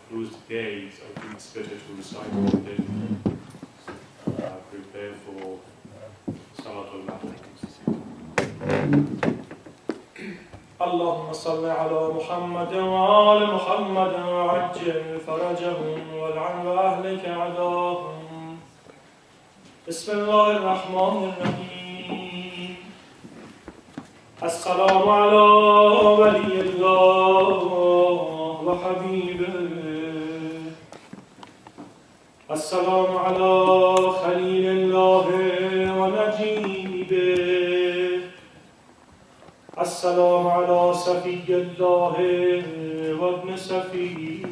closed gaze, I think it's better to recite and then prepare for Salat al-Maghrib. اللهم صل على محمد وآل محمد وعجل فرجهم والعن وأهلك عداهم. بسم الله الرحمن الرحيم. السلام على ولي الله وحبيبه. السلام على خليل الله ونجيبه. السلام على صفي الله وابن صفيه.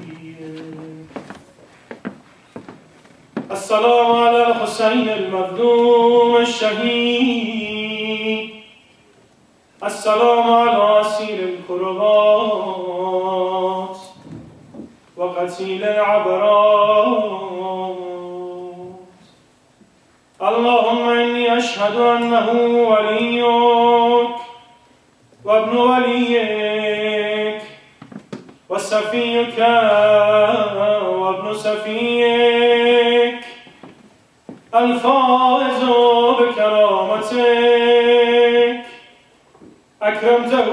السلام على الحسين المظلوم الشهيد. السلام على أسير الكربات وقتيل العبرات. اللهم إني أشهد أنه وليك وابن وليك وصفيك وابن صفيك الفائز بكرامتك أكرمته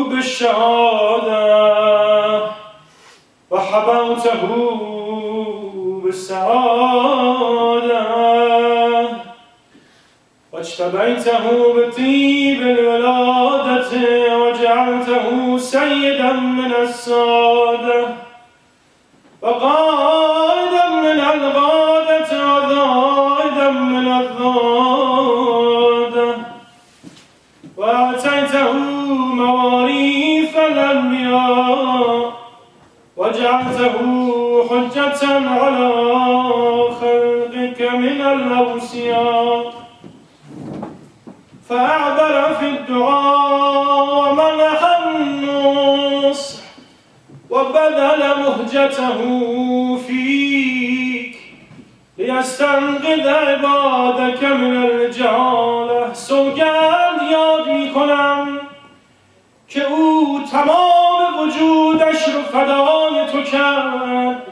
بالشهادة وحبوته بالسعادة واجتبيته بطيب الولادة وجعلته سيدا من السادة وقائدا من الغادة وذائدا من الذادة وآتيته مواريث الأنبياء وجعلته حجة على خلقك من الأوصياء فأعبر في الدعاء ومنح النصح وبذل مهجته فيك لیستنقذ عبادك من الجهاله. سوگند یاد میکنم که او تمام وجودش رو فدای تو کرد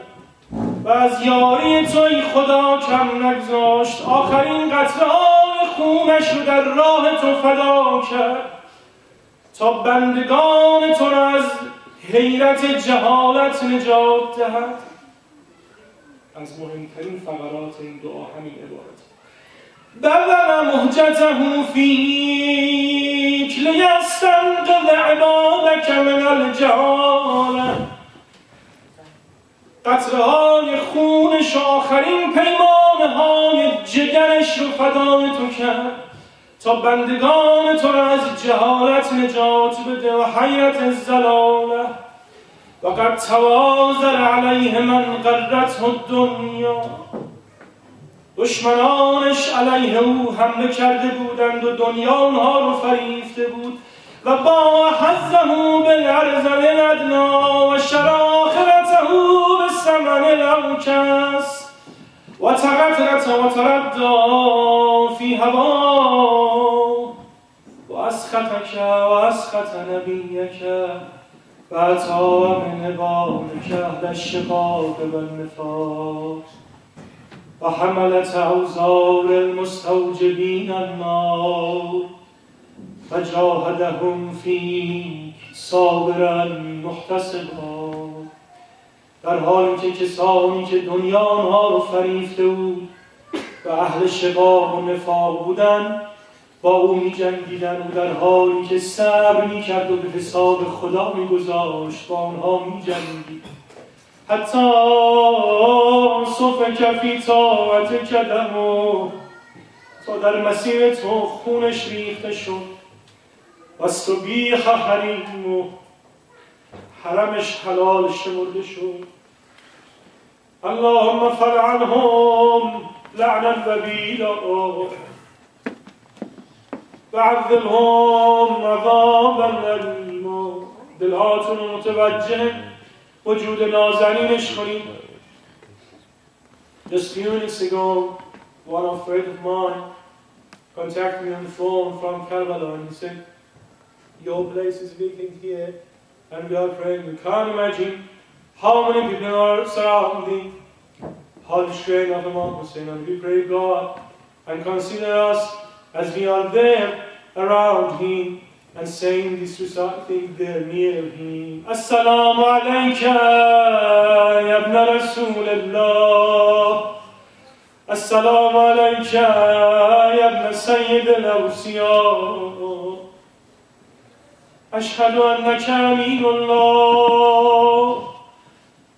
و از یاری تو ای خدا کم نگذاشت. آخرین قطره‌های خونش رو در راه تو فدا کرد تا بندگان تو را از حیرت جهالت نجات دهد. از مهمترین فقرات این دعا همین عبارت. بذل مهجته فیک لیستنقذ عبادک من الجهاله. قطره‌های خونش آخرین پیمانه‌های جگرش رو فدای تو کرد تا بندگان تو را از جهالت نجات بده و حیرت الضلاله. و قد توازر علیه من غرته الدنیا. دشمنانش علیه او حمله کرده بودند و دنیا اونها رو فریفته بود. و با حظه بالعرض الادنا و شراخرته بالثمن الاوکس و تقطرت و تردى فی هوا و اسخطک و اسخط نبیک و اتا من عبادک اهل الشقاق والنفاق و حملت اوزار المستوجبین النار فجاهدهم فیک صابرا محتسبا. در حالی که کسانی که دنیا آنها رو فریفته بود و اهل شقاق و نفاق بودند با او می جنگیدن و در حالی که صبر می کرد و به حساب خدا می گذاشت با آنها می جنگید. حتی صفک فی طاعت کدمو تا در مسیر تو خونش ریخته شد و استبیح حریم و حرمش حلال شمرده شد. اللهم فلعنهم لعنا وبیلا و عذبهم عذابا الیما. دلهاتون متوجه وجود نازنینش کنید. Just few minutes ago, one friend of mine contacted me on the phone from Karbala and he said, your place is vacant here and we are praying. You can't imagine How many people are surrounding Holy Shrine of Imam Hussein, and we pray God and consider us as we are there around him and saying this reciting there near him. Assalamu alayka ya ibn Rasulullah. Assalamu alayka ya ibn Sayyid al-Awsiya. Ashhadu annaka aminullah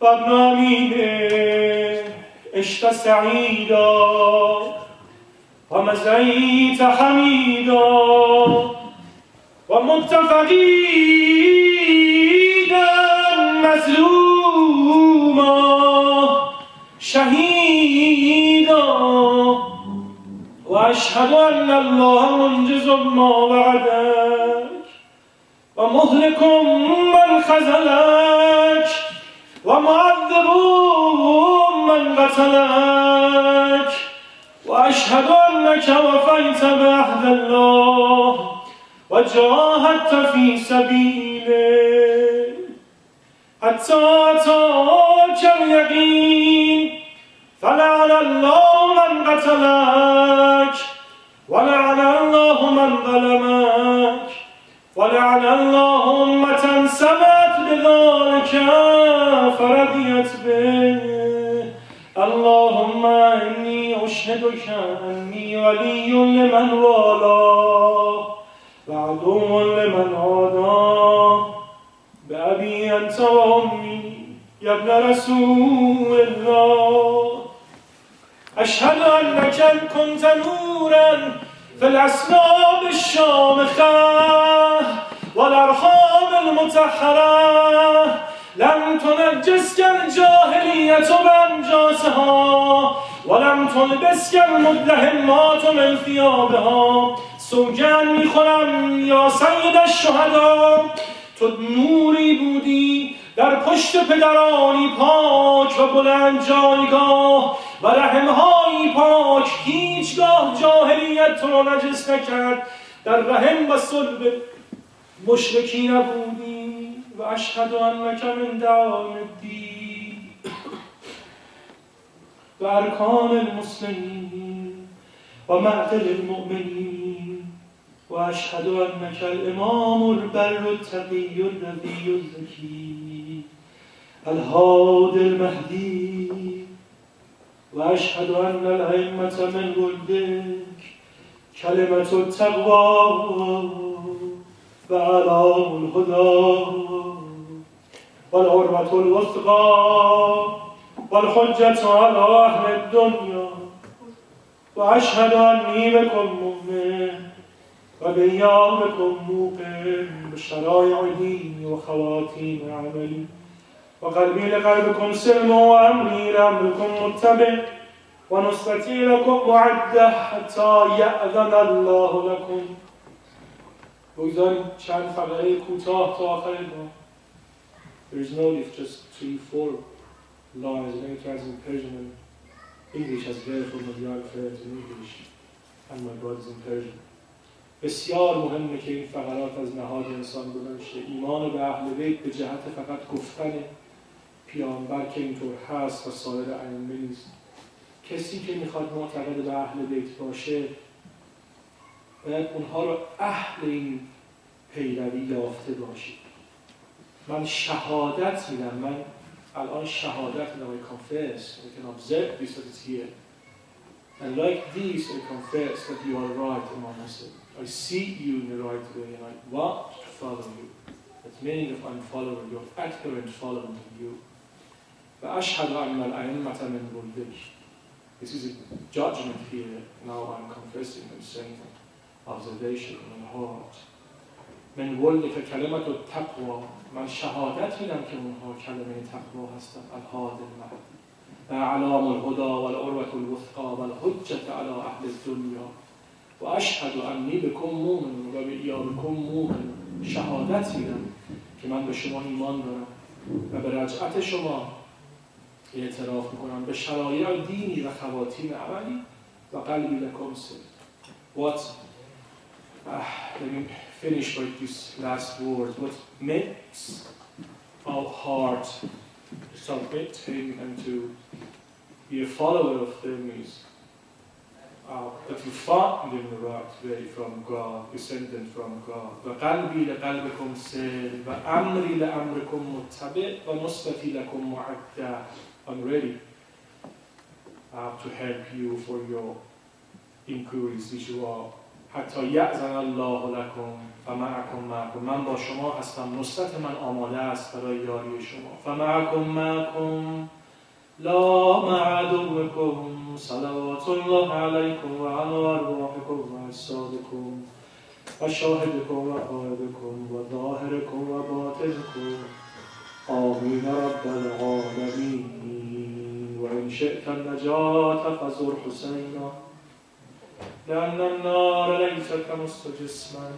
wa ibn amine ishta sa'ida wa mazayta hamida ومت فقيدا مظلوما شهيدا وأشهد أن الله منجز ما وعدك ومهلك من خذلك ومعذب من قتلك وأشهد أنك وفيت بعهد الله وجاهدت في سبيله حتى أتاك اليقين فلعن الله من قتلك ولعن الله من ظلمك ولعن الله أمة سمعت بذلك فرضيت به اللهم إني أشهدك أني ولي لمن والاه وعدو لمن عاداه بأبي أنت وأمي يا ابن رسول الله أشهد أنك كنت نورا في الأسناب الشامخة والأرحام المطهرة لم تنجسك الجاهلية بأنجاسها ولم تلبسك المدلهمات من ثيابها سوگند میخورم یا سید الشهدا تو نوری بودی در پشت پدرانی پاک و بلند جایگاه و رحمهایی پاک هیچگاه جاهلیت تو را نجس نکرد در رحم و صلب مشرکی نبودی و اشهد انک من دعائم الدین و ارکان المسلمین و معدل المؤمنین وأشهد أنك الإمام البر التقي النبي الزكي الهادي المهدي وأشهد أن الأئمة من ولدك كلمة التقوى وأعلام الهدى والعروة الوثقى والحجة على أهل الدنيا وأشهد أني بكم مؤمن وبأيامكم موقن بشرائع ديني وخواتيم عملي وقلبي لقلبكم سلم وأمري لأمركم متبع ونصرتي لكم معدة حتى يأذن الله لكم. بگذارید چند فقره کوتاه تا آخر ما. There is no if just 3-4 lines in in Persian and English as very familiar to English and my brothers in Persian. بسیار مهمه که این فقرات از نهاد انسان بلند شه. ایمان به اهل بیت به جهت فقط گفتن پیامبر که اینطور هست و سایر ائمه نیست. کسی که میخواد معتقد به اهل بیت باشه باید اونها رو اهل این پیروی یافته باشید. من شهادت میدم، من الان شهادت میدم. I confess, I can observe this that it's here. And like this, I confess that you are right, Imam Hussein. I see you in the right way and I want to follow you. That meaning if I'm following you, adherent following you. فأشهد أن الأئمة من ولدك. This is a judgment here. Now I'm confessing and saying observation in my heart. من ولدك كلمة التقوى. من شهادت میدم که اونها کلمه تقوا هستن. الهادی المهدی. اعلام الهدى والعروة الوثقى والحجة على أهل الدنيا وأشهد أني بكم مؤمن وبإيامكم مؤمن. شهادت میدم که من به شما ایمان دارم و به رجعت شما اعتراف میکنم، به شرایع دینی و خواتیم عملی و قلبی لکم سر. What let me finish with this last word. What makes our heart submit him and to be a follower of them is that you find in the right way from God, descendant from God. وَقَلْبِي لَقَلْبِكُمْ سِلْ وَأَمْرِي لَأَمْرِكُمْ مُتَّبِعْ وَنُصْرَتِي لَكُمْ مُعَدَّةٌ. I'm ready to help you for your inquiries which you are. حتی یأذن الله لكم فمعكم معكم. من با شما هستم، نصرت من آماده است برای یاری شما. فمعكم معكم لا مع عدوكم صلوات الله عليكم وعلى أرواحكم وأجسادكم وشاهدكم وغائبكم وظاهركم وباطنكم آمين رب العالمين. وإن شئت النجاة فزر حسينا لأن النار ليست مستجسما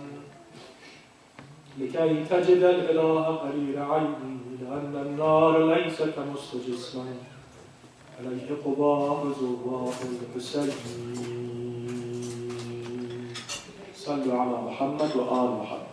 لكي تجد الإله قرير عيني. لأن النار ليست مستجسما عليه قباب زوار الحسين. صلوا على محمد وآل محمد.